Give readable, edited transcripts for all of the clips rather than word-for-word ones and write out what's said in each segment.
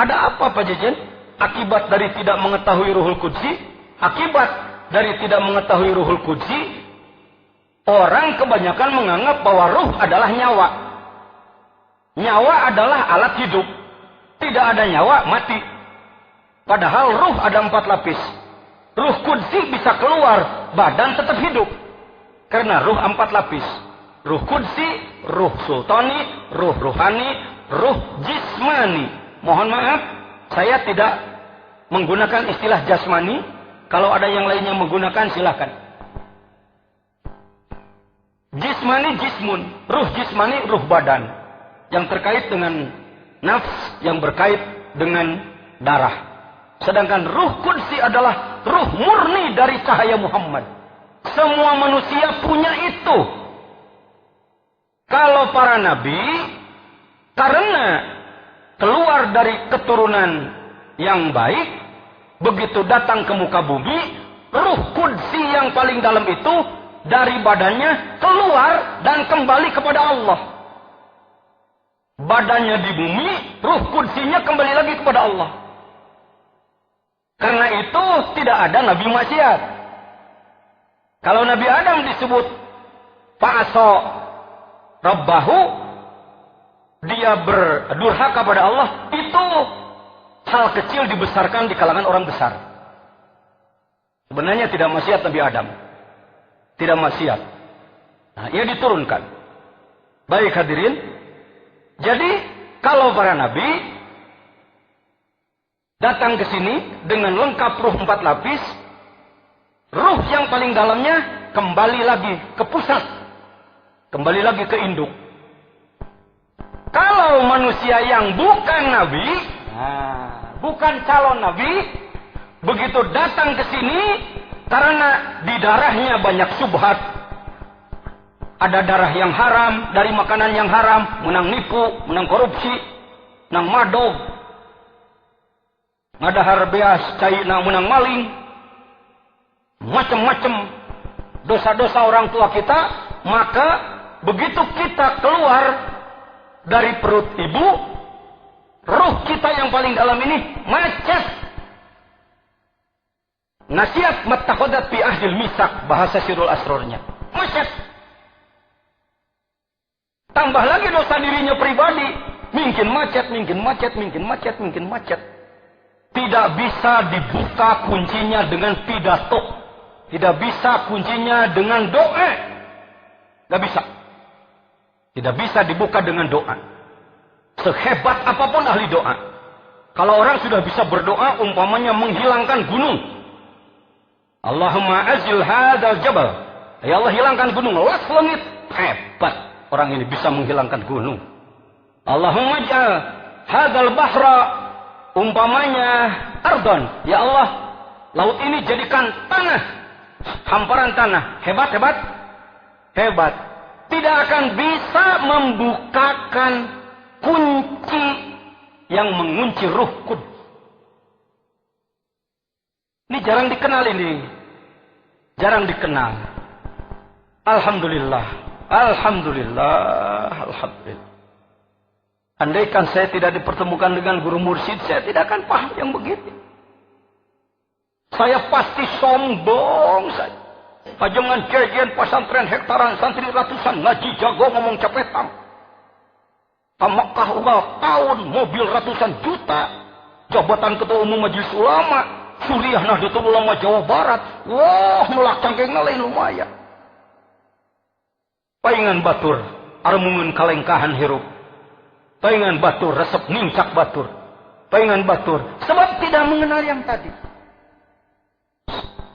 Ada apa Pak Jajan? Akibat dari tidak mengetahui Ruhul Qudsi, akibat dari tidak mengetahui Ruhul Qudsi, orang kebanyakan menganggap bahwa ruh adalah nyawa. Nyawa adalah alat hidup. Tidak ada nyawa, mati. Padahal ruh ada 4 lapis. Ruh Qudsi bisa keluar, badan tetap hidup. Karena ruh 4 lapis. Ruh Qudsi, ruh sultani, ruh ruhani, ruh jismani. Mohon maaf, saya tidak menggunakan istilah jasmani. Kalau ada yang lainnya menggunakan, silakan. Jismani, jismun. Ruh jismani, ruh badan. Yang terkait dengan nafs, yang berkait dengan darah. Sedangkan ruh Qudsi adalah ruh murni dari cahaya Muhammad. Semua manusia punya itu. Kalau para nabi, karena keluar dari keturunan yang baik, begitu datang ke muka bumi, ruh Qudsi yang paling dalam itu dari badannya keluar dan kembali kepada Allah. Badannya di bumi, ruh Qudsinya kembali lagi kepada Allah. Karena itu tidak ada nabi maksiat. Kalau Nabi Adam disebut fa'asa rabbahu, dia berdurhaka pada Allah, itu hal kecil dibesarkan di kalangan orang besar. Sebenarnya tidak maksiat Nabi Adam. Tidak maksiat. Nah, ia diturunkan. Baik hadirin. Jadi, kalau para nabi datang ke sini dengan lengkap ruh 4 lapis, ruh yang paling dalamnya kembali lagi ke pusat. Kembali lagi ke induk. Kalau manusia yang bukan nabi, bukan calon nabi, begitu datang ke sini, karena di darahnya banyak subhat, ada darah yang haram, dari makanan yang haram, menang nipu, menang korupsi, menang madog, ngadahar beas, cai menang maling, macam-macam dosa-dosa orang tua kita, maka begitu kita keluar dari perut ibu, ruh kita yang paling dalam ini macet. Nasihat mattakodat fi ahdil misak, bahasa Sirul Asrornya. Macet. Tambah lagi dosa dirinya pribadi. Mungkin macet. Tidak bisa dibuka kuncinya dengan pidato. Tidak bisa kuncinya dengan doa. Tidak bisa. Tidak bisa dibuka dengan doa. Sehebat apapun ahli doa. Kalau orang sudah bisa berdoa, umpamanya menghilangkan gunung. Allahumma azil hadal jabal. Ya Allah, hilangkan gunung. Las langit. Hebat. Orang ini bisa menghilangkan gunung. Allahumma ja'al hadal bahra. Umpamanya ardon. Ya Allah, laut ini jadikan tanah. Hamparan tanah. Hebat. Hebat. Tidak akan bisa membukakan kunci yang mengunci ruh Qudus. Ini jarang dikenal ini. Jarang dikenal. Alhamdulillah. Andaikan saya tidak dipertemukan dengan guru mursyid, saya tidak akan paham yang begitu. Saya pasti sombong saja. Pajangan jajan pesantren hektaran, santri ratusan, ngaji jago ngomong capetam. Tamakah ulang tahun, mobil ratusan juta, jabatan ketua umum majelis ulama, Suriah Nahdlatul Ulama Jawa Barat. Wah, melak cangkengna lain lumayan. Paingan batur, armungun kalengkahan hirup. Paingan batur, resep nincak batur. Paingan batur, sebab tidak mengenal yang tadi.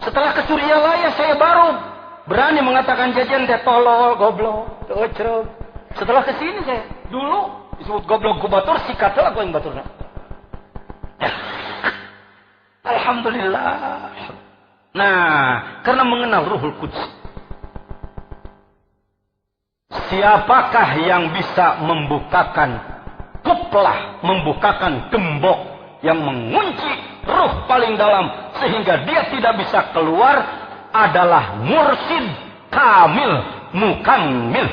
Setelah ke Suryalaya, saya baru berani mengatakan jajan teh tolol, goblok, tocrok. Setelah ke sini saya, dulu disebut goblok ku batur, sikatlah aku yang baturna. Alhamdulillah. Nah, karena mengenal Ruhul Qudus. Siapakah yang bisa membukakan kuplah, membukakan gembok yang mengunci ruh paling dalam sehingga dia tidak bisa keluar, adalah mursyid kamil mukammil.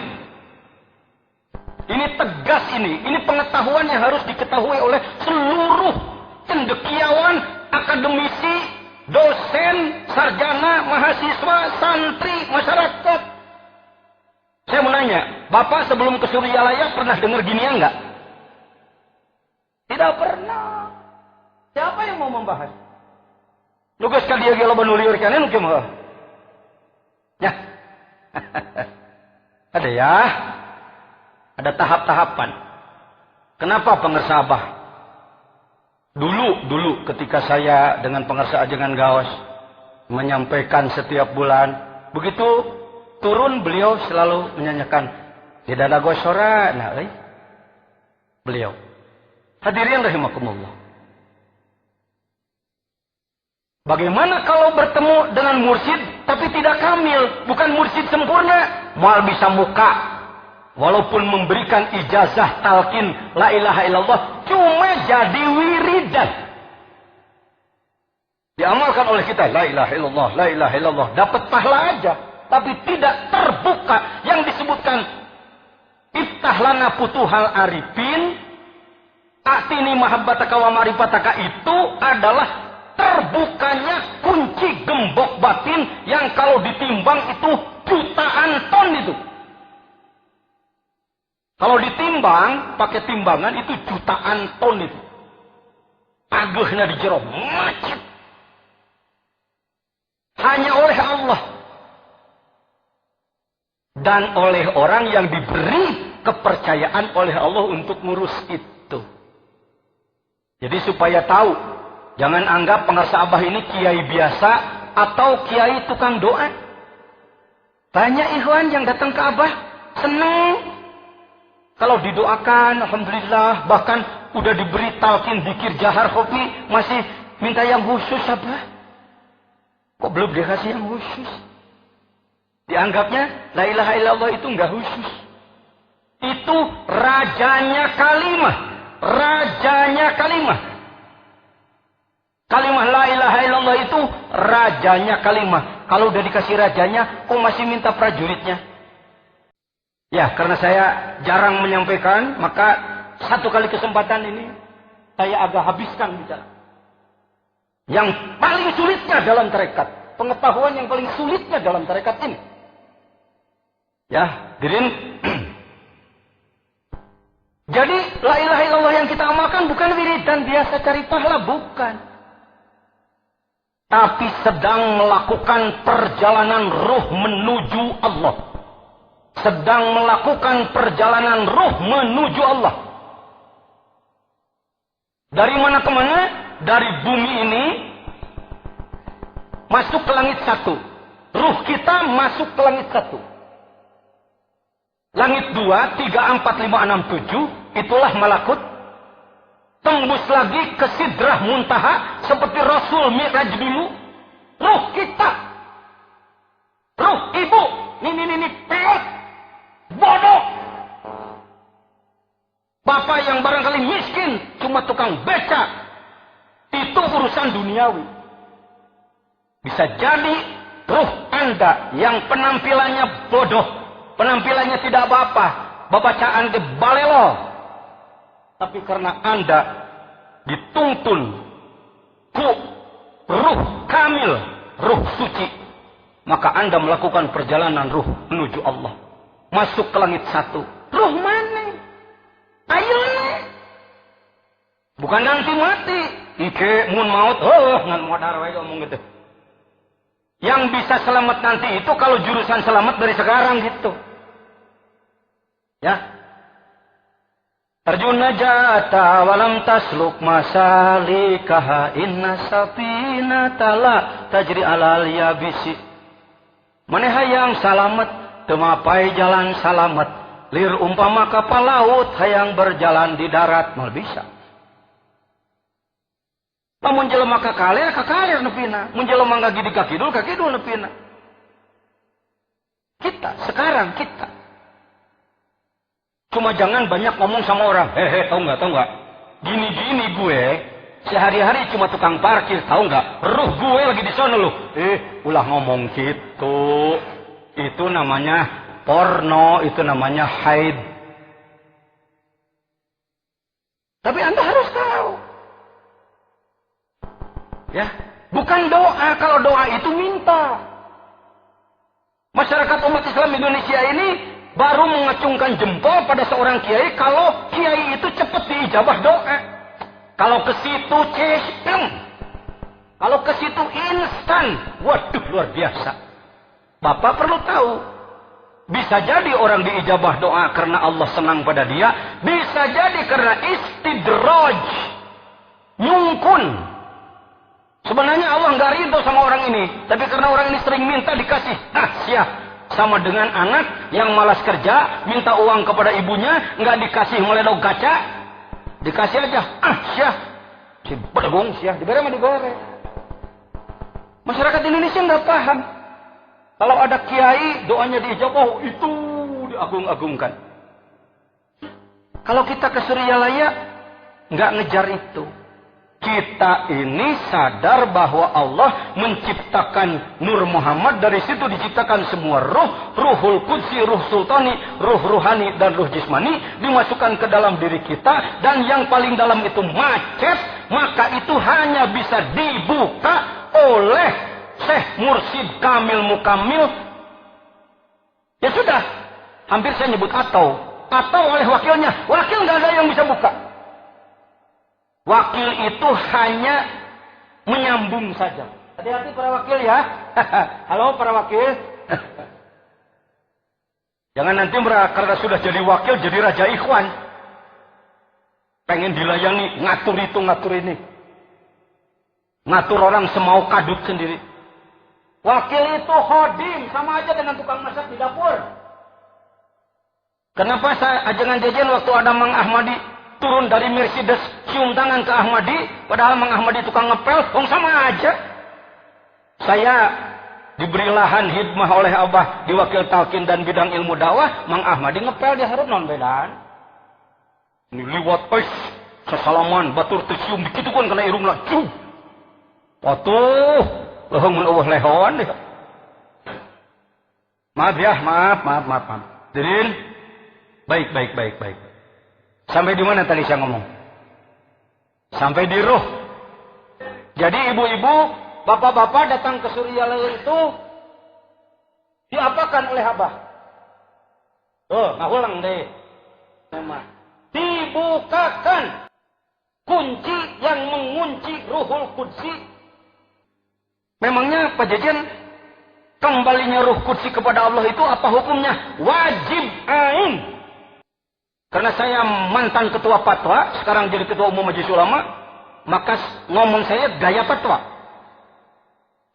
Ini tegas ini pengetahuan yang harus diketahui oleh seluruh cendekiawan, akademisi, dosen, sarjana, mahasiswa, santri, masyarakat. Saya mau nanya, Bapak sebelum ke Suryalaya pernah dengar ginian enggak? Tidak pernah. Siapa yang mau membahas? Lugas kali dia lo menuliur kan nu kieu ya. Ada ya. Ada tahap-tahapan. Kenapa pengersa Abah? Dulu ketika saya dengan pengersa Ajengan Gaos menyampaikan setiap bulan, begitu turun beliau selalu menyanyikan tidak ada gosora. Nah, beliau. Hadirin rahimakumullah. Bagaimana kalau bertemu dengan mursyid tapi tidak kamil, bukan mursyid sempurna, mal bisa muka. Walaupun memberikan ijazah talqin la ilaha illallah, cuma jadi wiridan. Diamalkan oleh kita la ilaha illallah, la ilaha illallah, dapat pahala aja, tapi tidak terbuka yang disebutkan iftah lana futuhal arifin, atini mahabbataka wa marifataka, itu adalah terbukanya kunci gembok batin yang kalau ditimbang itu jutaan ton itu. Kalau ditimbang, pakai timbangan itu jutaan ton itu. Agehna di jero macet. Hanya oleh Allah. Dan oleh orang yang diberi kepercayaan oleh Allah untuk ngurus itu. Jadi supaya tahu, jangan anggap pengersa Abah ini kiai biasa atau kiai tukang doa. Banyak ikhwan yang datang ke Abah, senang. Kalau didoakan, alhamdulillah, bahkan udah diberi talqin zikir jahar kopi, masih minta yang khusus apa? Kok belum dikasih yang khusus? Dianggapnya la ilaha illallah itu enggak khusus. Itu rajanya kalimah. Rajanya kalimah. Kalimah la ilaha illallah itu rajanya kalimah. Kalau udah dikasih rajanya, kok masih minta prajuritnya? Ya, karena saya jarang menyampaikan, maka satu kali kesempatan ini saya agak habiskan bicara. Yang paling sulitnya dalam tarekat, pengetahuan yang paling sulitnya dalam tarekat ini. Ya, hadirin. Jadi, la ilaha illallah yang kita amalkan bukan wiridan biasa cari pahala, bukan. Tapi sedang melakukan perjalanan ruh menuju Allah. Sedang melakukan perjalanan ruh menuju Allah. Dari mana ke mana? Dari bumi ini masuk ke langit satu. Ruh kita masuk ke langit satu. Langit 2, 3, 4, 5, 6, 7, itulah malakut. Tembus lagi ke Sidrah Muntaha seperti Rasul Mi'raj dulu. Ruh kita. Ruh ibu. Ini peot. Bodoh. Bapak yang barangkali miskin, cuma tukang beca. Itu urusan duniawi. Bisa jadi ruh Anda yang penampilannya bodoh, penampilannya tidak apa-apa, babacaan ke balelo. Tapi karena Anda dituntun ku ruh kamil, ruh suci, maka Anda melakukan perjalanan ruh menuju Allah. Masuk ke langit satu. Ruh mana? Ayo nih. Bukan nanti mati. Ike mun maut, ngan modar wae ngomong gitu. Yang bisa selamat nanti itu kalau jurusan selamat dari sekarang gitu. Ya. Arjuna jata walam tasluk masalikaha inna safinata la tajri alal yabisi. Maneh hayang salamet temapai jalan salamet, lir umpama kapal laut hayang berjalan di darat mal bisa. Lamun jelema kakaler nepina, mun jelema ngagidi ka kidul nepina. Kita sekarang kita. Cuma jangan banyak ngomong sama orang. Tahu nggak? Gini gue sehari-hari cuma tukang parkir, tahu nggak? Ruh gue lagi di sana loh. Ulah ngomong gitu. Itu namanya porno, itu namanya haid. Tapi Anda harus tahu. Ya, bukan doa. Kalau doa itu minta. Masyarakat umat Islam Indonesia ini baru mengacungkan jempol pada seorang kiai kalau kiai itu cepat diijabah doa. Kalau ke situ cesem. Kalau ke situ instan. Waduh, luar biasa. Bapak perlu tahu. Bisa jadi orang diijabah doa karena Allah senang pada dia. Bisa jadi karena istidraj. Nyungkun. Sebenarnya Allah nggak ridho sama orang ini. Tapi karena orang ini sering minta dikasih. Siap. Sama dengan anak yang malas kerja. Minta uang kepada ibunya. Nggak dikasih meledok kaca. Dikasih aja. Siap. Si bedegong siap. Diberi mah diberi. Masyarakat Indonesia nggak paham. Kalau ada kiai, doanya diijabah, itu diagung-agungkan. Kalau kita ke Suryalaya, nggak ngejar itu. Kita ini sadar bahwa Allah menciptakan Nur Muhammad, dari situ diciptakan semua ruh, ruhul qudsi, ruh sultani, ruh ruhani, dan ruh jismani, dimasukkan ke dalam diri kita, dan yang paling dalam itu macet, maka itu hanya bisa dibuka oleh Syekh Mursyid Kamil Mukamil. Ya sudah, hampir saya nyebut atau oleh wakilnya. Wakil nggak ada yang bisa buka. Wakil itu hanya menyambung saja. Hati-hati para wakil ya. Halo para wakil. Jangan nanti karena sudah jadi wakil jadi raja ikhwan. Pengen dilayani, ngatur itu ngatur ini. Ngatur orang semau kadut sendiri. Wakil itu khodim, sama aja dengan tukang masak di dapur. Kenapa saya ajangan jajan waktu ada Mang Ahmadi turun dari Mercedes, cium tangan ke Ahmadi, padahal Mang Ahmadi tukang ngepel, sama aja. Saya diberi lahan hidmah oleh Abah di wakil talqin dan bidang ilmu dakwah, Mang Ahmadi ngepel di hareup non bedaan. Ini liwat sesalaman batur tercium begitu kan kena irung lah. Atuh. Lehong mun eueuh lehon. Maaf ya, maaf. Dirin. Baik. Sampai di mana tadi saya ngomong? Sampai di ruh. Jadi ibu-ibu, bapak-bapak datang ke Suryalaya itu diapakan oleh Abah? Tuh, ngahulang deh. Memang. Dibukakan kunci yang mengunci Ruhul Qudsi. Memangnya Pak Jajan, kembalinya Ruh Qudsi kepada Allah itu apa hukumnya? Wajib ain. Karena saya mantan ketua fatwa, sekarang jadi ketua umum Majelis Ulama, maka ngomong saya gaya fatwa.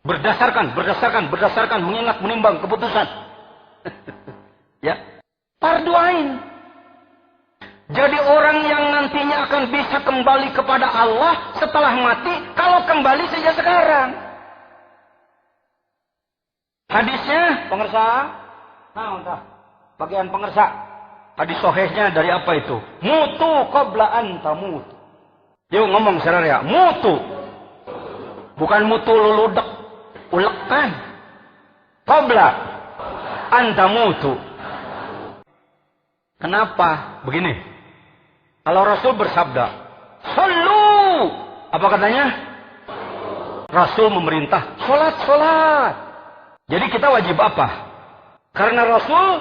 Berdasarkan, mengingat, menimbang keputusan. Ya, fardu ain. Jadi orang yang nantinya akan bisa kembali kepada Allah setelah mati, kalau kembali saja sekarang. Hadisnya pengersa, nah bagian pengersa. Hadis sohehnya dari apa itu? Mutu qabla an tamut. Yuk ngomong saudara ya, mutu. Bukan mutu luludek, ulekan. Qabla an tamutu. Kenapa? Begini. Kalau Rasul bersabda, "Shallu." Apa katanya? Rasul memerintah, "Salat." Jadi kita wajib apa? Karena Rasul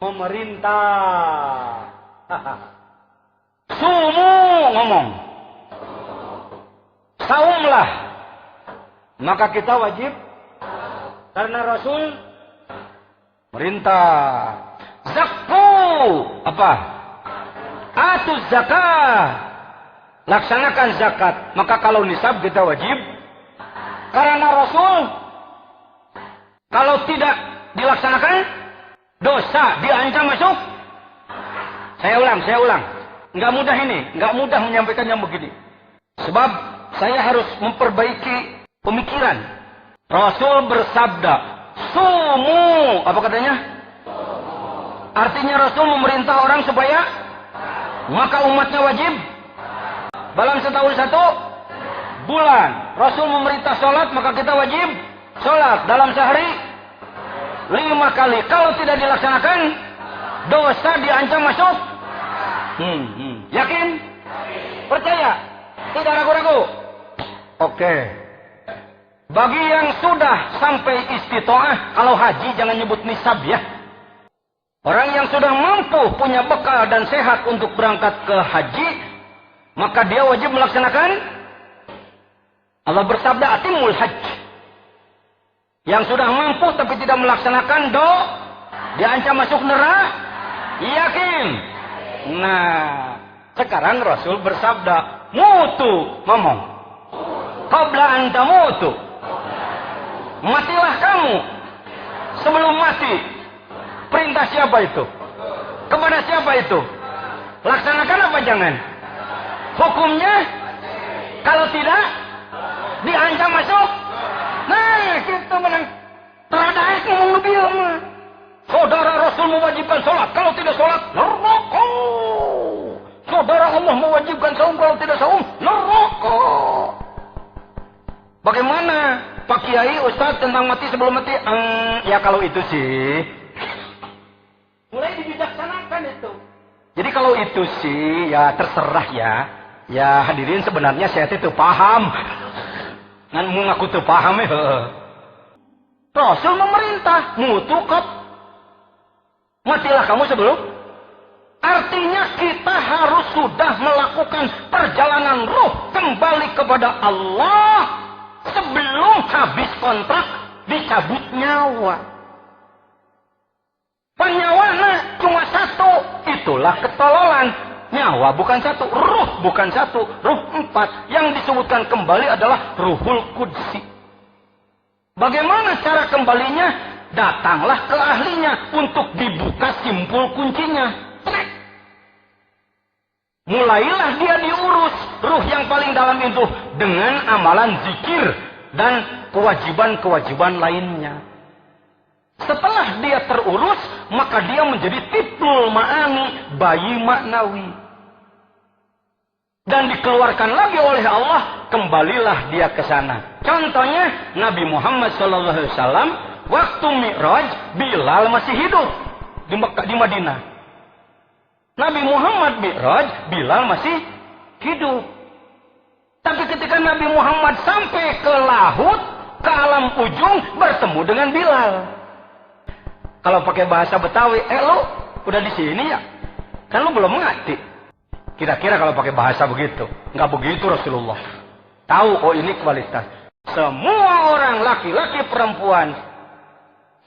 memerintah. Sumu ngomong. Saumlah. Maka kita wajib. Karena Rasul merintah. Zakku. Apa? Atuz zakat. Laksanakan zakat. Maka kalau nisab kita wajib. Karena Rasul. Kalau tidak dilaksanakan, dosa, diancam masuk. Saya ulang. Nggak mudah ini, nggak mudah menyampaikannya begini. Sebab saya harus memperbaiki pemikiran. Rasul bersabda, sumu. Apa katanya? Artinya Rasul memerintah orang supaya maka umatnya wajib dalam setahun 1 bulan. Rasul memerintah sholat, maka kita wajib sholat dalam sehari 5 kali. Kalau tidak dilaksanakan, dosa diancam masuk. Yakin? Percaya? Tidak ragu-ragu? Oke. Bagi yang sudah sampai istitoah, kalau haji jangan nyebut nisab ya. Orang yang sudah mampu punya bekal dan sehat untuk berangkat ke haji, maka dia wajib melaksanakan. Allah bersabda, atimul hajj. Yang sudah mampu tapi tidak melaksanakan diancam masuk neraka. Yakin? Nah, sekarang Rasul bersabda, mutu ngomong. Qabla anta mutu. Matilah kamu sebelum mati. Perintah siapa itu? Kepada siapa itu? Laksanakan apa jangan? Hukumnya? Kalau tidak, diancam masuk. Nah, kita menang. Teradai ngomong lebih lama. Saudara Rasul mewajibkan sholat. Kalau tidak sholat, neraka. Saudara Allah mewajibkan saum. Kalau tidak saum, neraka. Bagaimana Pak Kiai, Ustadz tentang mati sebelum mati? Ya kalau itu sih mulai dibijaksanakan itu. Jadi kalau itu sih ya terserah ya. Ya hadirin sebenarnya saya itu paham. Ngan mengaku itu paham ya. Rasul memerintah mutukot. Matilah kamu sebelum. Artinya kita harus sudah melakukan perjalanan ruh kembali kepada Allah sebelum habis kontrak dicabut nyawa. Penyawana cuma satu, itulah ketololan. Nyawa bukan satu, ruh bukan satu, ruh 4. Yang disebutkan kembali adalah Ruhul Qudsi. Bagaimana cara kembalinya? Datanglah ke ahlinya untuk dibuka simpul kuncinya. Mulailah dia diurus ruh yang paling dalam itu dengan amalan zikir dan kewajiban-kewajiban lainnya. Setelah dia terurus, maka dia menjadi tiflul ma'ani, bayi maknawi. Dan dikeluarkan lagi oleh Allah, kembalilah dia ke sana. Contohnya Nabi Muhammad SAW waktu Mi'raj, Bilal masih hidup di Madinah. Nabi Muhammad Mi'raj, Bilal masih hidup. Tapi ketika Nabi Muhammad sampai ke laut, ke alam ujung, bertemu dengan Bilal. Kalau pakai bahasa Betawi, lu udah di sini ya? Kan lu belum ngerti. Kira-kira kalau pakai bahasa begitu. Nggak begitu Rasulullah. Tahu, oh ini kualitas. Semua orang, laki-laki, perempuan,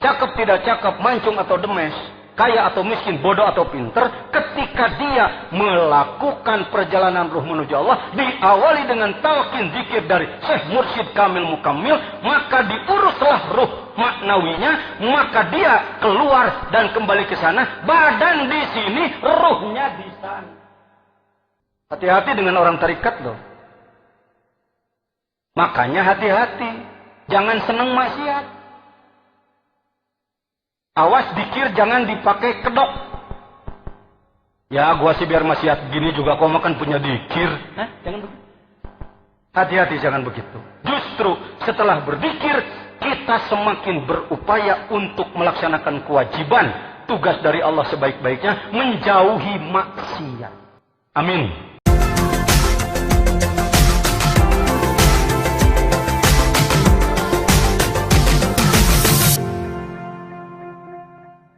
cakep tidak cakep, mancung atau demes, kaya atau miskin, bodoh atau pinter, ketika dia melakukan perjalanan ruh menuju Allah, diawali dengan talqin zikir dari Syekh Mursyid Kamil Mukammil, maka diuruslah ruh maknawinya, maka dia keluar dan kembali ke sana, badan di sini, ruhnya di sana. Hati-hati dengan orang tarikat loh. Makanya hati-hati, jangan seneng maksiat. Awas dikir jangan dipakai kedok. Ya gua sih biar maksiat gini juga kau makan punya dikir. Jangan begitu. Hati-hati jangan begitu. Justru setelah berzikir kita semakin berupaya untuk melaksanakan kewajiban tugas dari Allah sebaik-baiknya, menjauhi maksiat. Amin.